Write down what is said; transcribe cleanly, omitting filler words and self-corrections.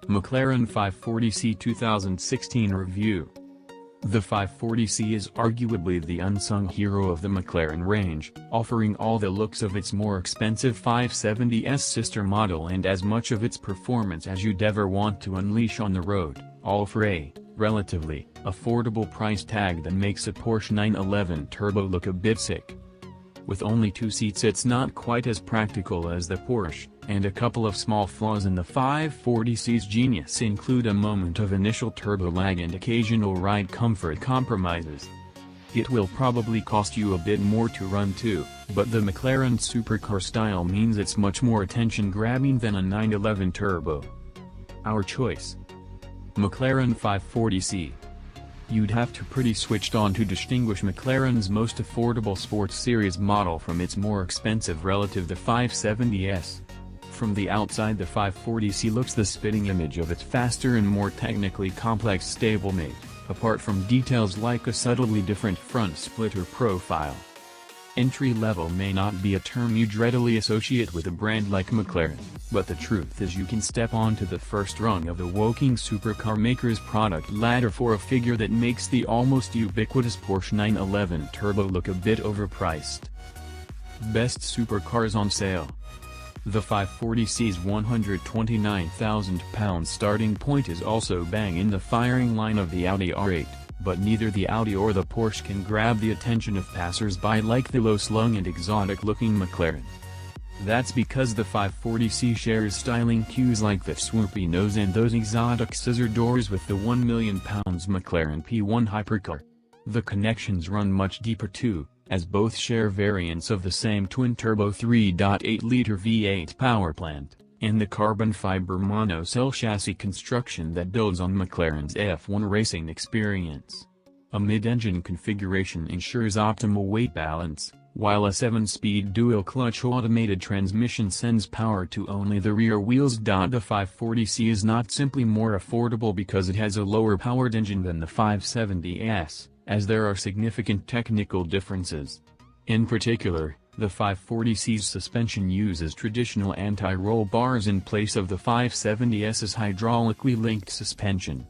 McLaren 540c 2016 review. The 540c is arguably the unsung hero of the McLaren range, offering all the looks of its more expensive 570s sister model and as much of its performance as you'd ever want to unleash on the road, all for a, relatively, affordable price tag that makes a Porsche 911 Turbo look a bit sick. With only 2 seats it's not quite as practical as the Porsche, and a couple of small flaws in the 540c's genius include a moment of initial turbo lag and occasional ride comfort compromises. It will probably cost you a bit more to run too, but the McLaren supercar style means it's much more attention-grabbing than a 911 Turbo. Our choice: McLaren 540c. You'd have to pretty switched on to distinguish McLaren's most affordable sports series model from its more expensive relative the 570s. From the outside the 540c looks the spitting image of its faster and more technically complex stablemate, apart from details like a subtly different front splitter profile. Entry-level may not be a term you'd readily associate with a brand like McLaren, but the truth is you can step onto the first rung of the woking supercar maker's product ladder for a figure that makes the almost ubiquitous Porsche 911 Turbo look a bit overpriced. Best supercars on sale. The 540c's £129,000 starting point is also bang in the firing line of the Audi R8. But neither the Audi or the Porsche can grab the attention of passers-by like the low-slung and exotic-looking McLaren. That's because the 540c shares styling cues like the swoopy nose and those exotic scissor doors with the £1 million McLaren P1 hypercar. The connections run much deeper too, as both share variants of the same twin-turbo 3.8-liter V8 powerplant, and the carbon fiber monocell chassis construction that builds on McLaren's F1 racing experience. A mid-engine configuration ensures optimal weight balance, while a 7-speed dual-clutch automated transmission sends power to only the rear wheels. The 540c is not simply more affordable because it has a lower-powered engine than the 570s, as there are significant technical differences. In particular, the 540c's suspension uses traditional anti-roll bars in place of the 570s's hydraulically linked suspension.